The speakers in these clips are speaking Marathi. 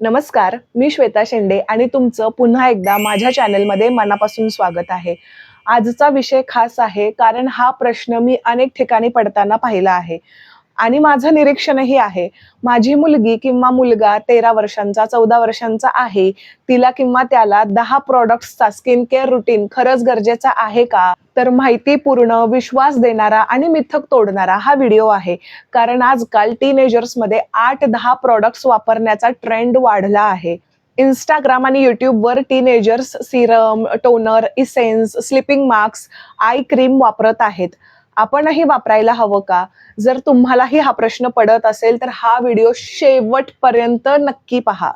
नमस्कार, मी श्वेता शेंडे आणि तुमचं पुन्हा एकदा माझ्या चॅनलमध्ये मनापासून स्वागत आहे. आजचा विषय खास आहे कारण हा प्रश्न मी अनेक ठिकाणी पडताना पाहिला आहे आणि माझं निरीक्षणही आहे. माझी मुलगी किंवा मुलगा 13 वर्षांचा, 14 वर्षांचा आहे. तिला किंवा त्याला 10 प्रॉडक्ट्सचा स्किन केअर रुटीन खरंच गरजेचा आहे का? तर माहितीपूर्ण, विश्वास देणारा आणि मिथक तोडणारा हा व्हिडिओ आहे. कारण आजकाल टीनेजर्समध्ये 8-10 प्रॉडक्ट्स वापरण्याचा ट्रेंड वाढला आहे. Instagram आणि YouTubeवर teenagers serum, toner, essence, sleeping mask, eye cream वापरत आहेत. आपणही वापरायला हवं का? जर तुम्हालाही हा प्रश्न पडत असेल तर हा व्हिडिओ शेवटपर्यंत नक्की पहा.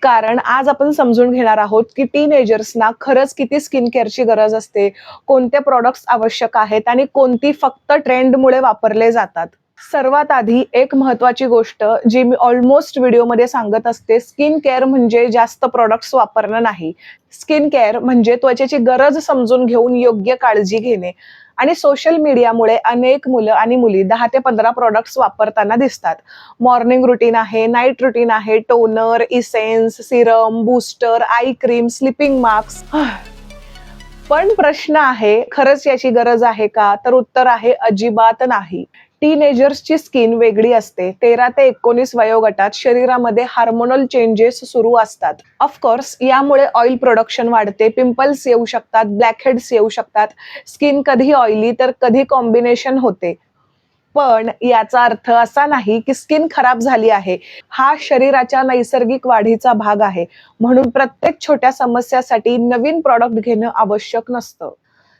कारण आज आपण समजून घेणार आहोत की टीनेजर्सना खरंच किती स्किन केअरची गरज असते, कोणते प्रॉडक्ट्स आवश्यक आहेत आणि कोणती फक्त ट्रेंडमुळे वापरले जातात. सर्वात आधी एक महत्त्वाची गोष्ट जी मी ऑलमोस्ट व्हिडिओमध्ये सांगत असते, स्किन केअर म्हणजे जास्त प्रॉडक्ट्स वापरणं नाही. स्किन केअर म्हणजे त्वचेची गरज समजून घेऊन योग्य काळजी घेणे. आणि सोशल मीडियामुळे अनेक मुलं आणि मुली 10 ते 15 प्रॉडक्ट्स वापरताना दिसतात. मॉर्निंग रुटीन आहे, नाईट रुटीन आहे, toner, essence, Serum, booster, eye cream, sleeping mask. पण प्रश्न आहे, खरंच याची गरज आहे का? तर उत्तर आहे अजिबात नाही. टीनेजर्सची स्किन वेगळी असते. 13 ते 19 वयोगटात शरीरामध्ये हार्मोनल चेंजेस सुरू असतात. ऑफकोर्स यामुळे ऑइल प्रोडक्शन वाढते, पिंपल्स येऊ शकतात, ब्लॅकहेड्स येऊ शकतात. स्किन कधी ऑइली तर कधी कॉम्बिनेशन होते. पण याचा अर्थ असा नाही की स्किन खराब झाली आहे. हा शरीराच्या नैसर्गिक वाढीचा भाग आहे. म्हणून प्रत्येक छोट्या समस्यासाठी नवीन प्रॉडक्ट घेणं आवश्यक नसतं.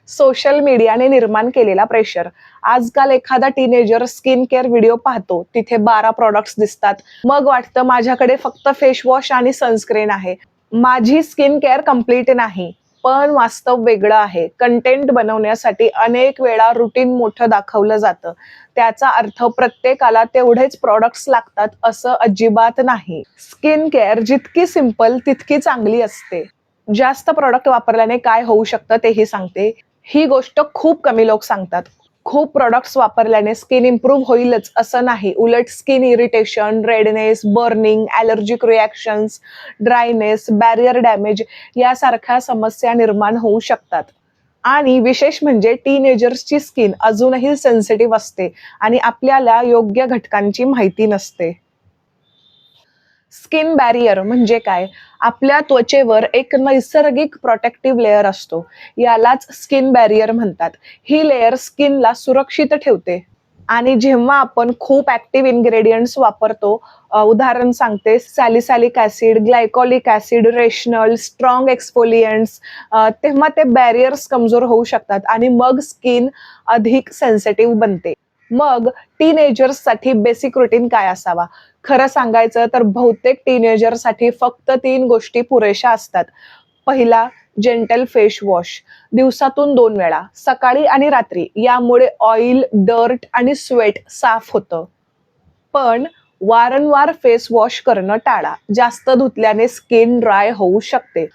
सोशल मीडियाने निर्माण केलेला प्रेशर. आजकाल एखादा टीनेजर स्किन केअर व्हिडिओ पाहतो, तिथे 12 प्रॉडक्ट्स दिसतात. मग वाटतं माझ्याकडे फक्त फेस वॉश आणि सनस्क्रीन आहे. माझी स्किन केअर कंप्लीट नाही. पण वास्तव वेगळं आहे. कंटेंट बनवण्यासाठी अनेक वेळा रुटीन मोठं दाखवलं जातं. त्याचा अर्थ प्रत्येकाला तेवढेच प्रॉडक्ट्स लागतात असं अजिबात नाही. स्किन केअर जितकी सिंपल तितकी चांगली असते. जास्त प्रॉडक्ट वापरल्याने काय होऊ शकतं तेही सांगते. ही गोष्ट खूप कमी लोक सांगतात. खूप प्रॉडक्ट्स वापरल्याने स्किन इम्प्रूव्ह होईलच असं नाही. उलट skin irritation, redness, burning, allergic reactions, dryness, barrier damage यासारख्या समस्या निर्माण होऊ शकतात. आणि विशेष म्हणजे टीनेजर्सची स्किन अजूनही सेन्सिटिव्ह असते आणि आपल्याला योग्य घटकांची माहिती नसते. स्किन बॅरियर म्हणजे काय? आपल्या त्वचेवर एक नैसर्गिक प्रोटेक्टिव्ह लेयर असतो. यालाच स्किन बॅरियर म्हणतात. ही लेयर स्किनला सुरक्षित ठेवते. आणि जेव्हा आपण खूप ॲक्टिव्ह इन्ग्रेडियंट्स वापरतो, उदाहरण सांगते, सॅलिसालिक acid, ग्लायकॉलिक acid, rational, strong exfoliants, तेव्हा ते बॅरियर्स कमजोर होऊ शकतात आणि मग स्किन अधिक सेन्सिटिव्ह बनते. मग टीनेजर्ससाठी बेसिक रुटीन काय असावा? खरं सांगायचं तर बहुतेक टीनेजरसाठी फक्त 3 गोष्टी पुरेशा असतात. पहिला, जेंटल फेस वॉश. दिवसातून 2 वेळा, सकाळी आणि रात्री. यामुळे ऑइल, डर्ट आणि स्वेट साफ होतं. पण वारंवार फेस वॉश करणं टाळा. जास्त धुतल्याने स्किन ड्राय होऊ शकते.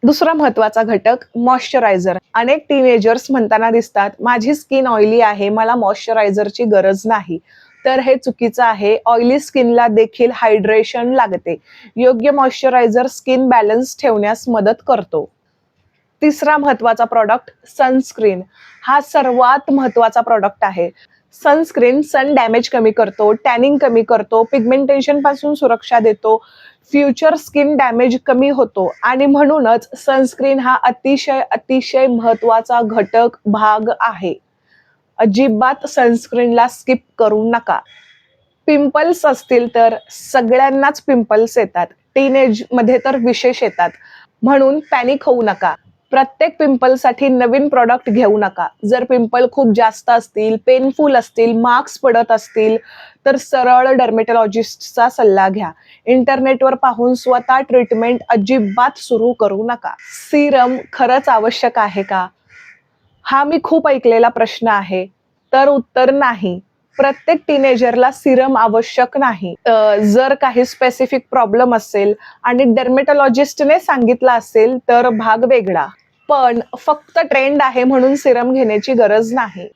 दुसरा महत्त्वाचा घटक मॉइश्चरायझर. अनेक टीनेजर्स म्हणताना दिसतात, माझी स्किन ऑइली आहे, मला मॉइश्चरायझरची गरज नाही. तर हे चुकीचं आहे. ऑइली स्किनला देखील हायड्रेशन लागते. योग्य मॉइश्चरायझर स्किन बॅलन्स ठेवण्यास मदत करतो. तिसरा महत्त्वाचा प्रॉडक्ट सनस्क्रीन. हा सर्वात महत्त्वाचा प्रॉडक्ट आहे. सनस्क्रीन सन डॅमेज कमी करतो, टॅनिंग कमी करतो, पिगमेंटेशन पासून सुरक्षा देतो, फ्युचर स्किन डॅमेज कमी होतो आणि म्हणूनच सनस्क्रीन हा अतिशय अतिशय महत्त्वाचा घटक भाग आहे. अजिबात सनस्क्रीनला स्किप करू नका. पिंपल्स असतील तर सगळ्यांनाच पिंपल्स येतात. टीनेजमध्ये तर विशेष येतात. म्हणून पॅनिक होऊ नका. प्रत्येक पिंपलसाठी नवीन प्रॉडक्ट घेऊ नका. जर पिंपल खूप जास्त असतील, पेनफुल असतील, मार्क्स पडत असतील, तर सरळ डर्मेटॉलॉजिस्टचा सल्ला घ्या. इंटरनेटवर पाहून स्वतः ट्रीटमेंट अजिबात सुरू करू नका. सीरम खरंच आवश्यक आहे का? हा मी खूप ऐकलेला प्रश्न आहे. तर उत्तर नाही. प्रत्येक टीनेजरला सिरम आवश्यक नाही. जर काही स्पेसिफिक प्रॉब्लेम असेल आणि डर्मेटॉलॉजिस्टने सांगितलं असेल तर भाग वेगळा. पण फक्त ट्रेंड आहे म्हणून सिरम घेण्याची गरज नाही.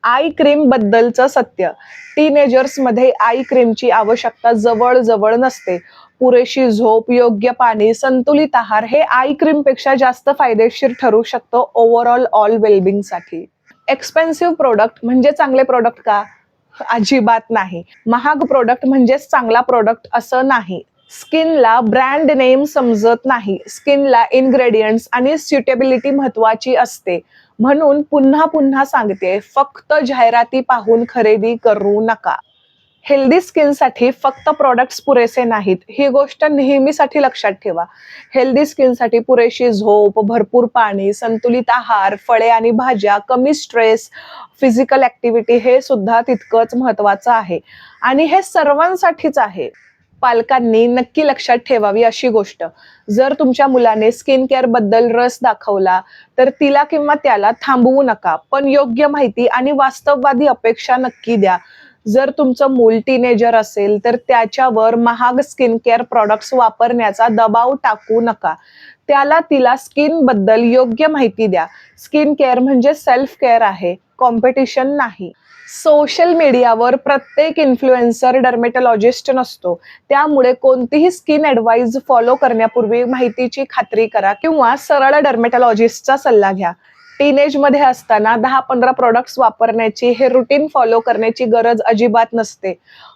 आय क्रीम बद्दलचं सत्य. टीनेजर्समध्ये आय क्रीमची आवश्यकता जवळजवळ नसते. पुरेशी झोप, योग्य पाणी, संतुलित आहार हे आय क्रीम पेक्षा जास्त फायदेशीर ठरू शकतो ओव्हरऑल ऑल वेलबिंग साठी. एक्सपेन्सिव्ह प्रोडक्ट म्हणजे चांगले प्रोडक्ट का? अजिबात नाही. महाग प्रोडक्ट म्हणजेच चांगला प्रोडक्ट असं नाही. स्किनला ब्रँड नेम समजत नाही. स्किनला इन्ग्रेडियंट्स आणि सुटेबिलिटी महत्वाची असते. म्हणून पुन्हा पुन्हा सांगते, फक्त जाहिराती पाहून खरेदी करू नका. हेल्दी स्किनसाठी फक्त प्रॉडक्ट्स पुरेसे नाहीत, ही गोष्ट नेहमीसाठी लक्षात ठेवा. हेल्दी स्किनसाठी पुरेशी झोप, भरपूर पाणी, संतुलित आहार, फळे आणि भाज्या, कमी स्ट्रेस, फिजिकल ऍक्टिव्हिटी हे सुद्धा तितकंच महत्वाचं आहे. आणि हे सर्वांसाठीच आहे. पालकांनी नक्की लक्षात ठेवावी अशी गोष्ट, जर तुमच्या मुलाने स्किन केअर बद्दल रस दाखवला तर तिला किंवा त्याला थांबवू नका, पण योग्य माहिती आणि वास्तववादी अपेक्षा नक्की द्या. जर तुमचं मूल टीनेजर असेल तर त्याच्यावर महाग स्किन केअर प्रॉडक्ट्स वापरण्याचा दबाव टाकू नका. त्याला तिला स्किन बद्दल योग्य माहिती द्या. स्किन केअर म्हणजे सेल्फ केअर आहे, कॉम्पिटिशन नाही. सोशल मीडियावर प्रत्येक इन्फ्लुएन्सर डर्मेटॉलॉजिस्ट नसतो, त्यामुळे कोणतीही स्किन ॲडवाइस फॉलो करण्यापूर्वी माहितीची खात्री करा किंवा सरळ डर्मेटॉलॉजिस्टचा सल्ला घ्या. टीनेज मध्ये असताना 10-15 प्रोडक्ट्स वापरण्याची हे रुटीन फॉलो करण्याची गरज अजिबात नसते.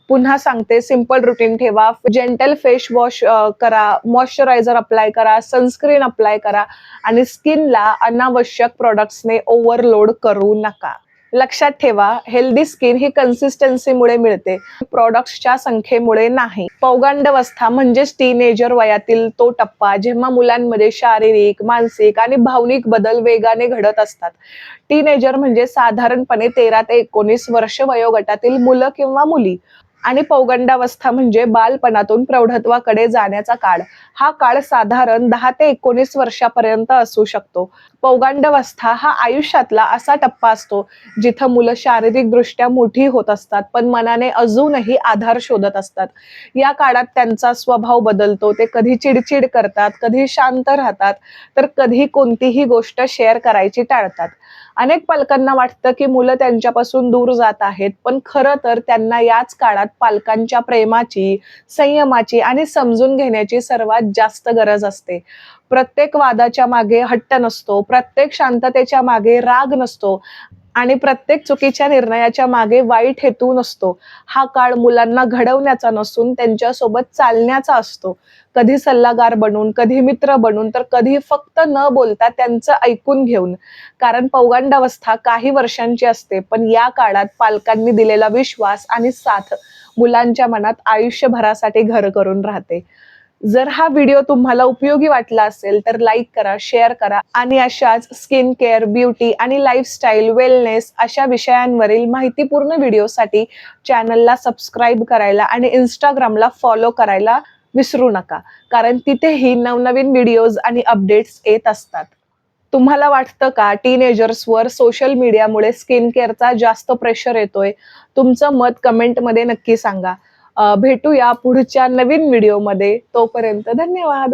पुन्हा सांगते, सिंपल रुटीन ठेवा. जेंटल फेस वॉश करा, मॉइश्चरायझर अप्लाय करा, सनस्क्रीन अप्लाय करा आणि स्किनला अनावश्यक प्रोडक्ट्सने ओव्हरलोड करू नका. लक्षात ठेवा, हेल्दी स्किन ही कन्सिस्टन्सीमुळे मिळते, प्रॉडक्ट्सच्या संख्येमुळे नाही. पौगंडावस्था म्हणजेच टीनेजर वयातील तो टप्पा जेव्हा मुलांमध्ये शारीरिक, मानसिक आणि भावनिक बदल वेगाने घडत असतात. टीनेजर म्हणजे साधारणपणे 13 ते 19 वर्ष वयोगटातील मुलं किंवा मुली. आणि पौगंडावस्था म्हणजे बालपणातून प्रौढत्वाकडे जाण्याचा काळ. हा काळ साधारण 10 ते 19 वर्षापर्यंत असू शकतो. पौगंडावस्था हा आयुष्यातला असा टप्पा असतो जिथं मुलं शारीरिकदृष्ट्या मोठी होत असतात, पण मनाने अजूनही आधार शोधत असतात. या काळात त्यांचा स्वभाव बदलतो. ते कधी चिडचिड करतात, कधी शांत राहतात, तर कधी कोणतीही गोष्ट शेअर करायची टाळतात. अनेक पालकांना वाटतं की मुलं त्यांच्यापासून दूर जात आहेत, पण खरं तर त्यांना याच काळात पालकांच्या प्रेमाची, संयमाची आणि समजून घेण्याची सर्वात जास्त गरज असते. प्रत्येक वादाच्या मागे हट्ट नसतो, प्रत्येक शांततेच्या मागे राग नसतो आणि प्रत्येक चुकीच्या निर्णयाच्या मागे वाईट हेतू नसतो. हा काळ मुलांना घडवण्याचा नसून त्यांच्यासोबत चालण्याचा असतो. कधी सल्लागार बनून, कधी मित्र बनून, तर कधी फक्त न बोलता त्यांचं ऐकून घेऊन. कारण पौगंडावस्था काही वर्षांची असते, पण या काळात पालकांनी दिलेला विश्वास आणि साथ मुलांच्या मनात आयुष्यभरासाठी घर करून राहते. जर हा व्हिडिओ तुम्हाला उपयोगी वाटला असेल तर लाईक करा, शेअर करा आणि अशाच स्किन केअर, ब्युटी आणि लाईफस्टाईल, वेलनेस अशा विषयांवरील माहितीपूर्ण व्हिडिओसाठी चॅनलला सबस्क्राईब करायला आणि इंस्टाग्रामला फॉलो करायला विसरू नका, कारण तिथेही नवनवीन व्हिडिओज आणि अपडेट्स येत असतात. तुम्हाला वाटतं का टीनेजर्सवर सोशल मीडियामुळे स्किन केअरचा जास्त प्रेशर येतोय? तुमचं मत कमेंटमध्ये नक्की सांगा. भेटूया पुढच्या नवीन व्हिडिओमध्ये. तोपर्यंत धन्यवाद.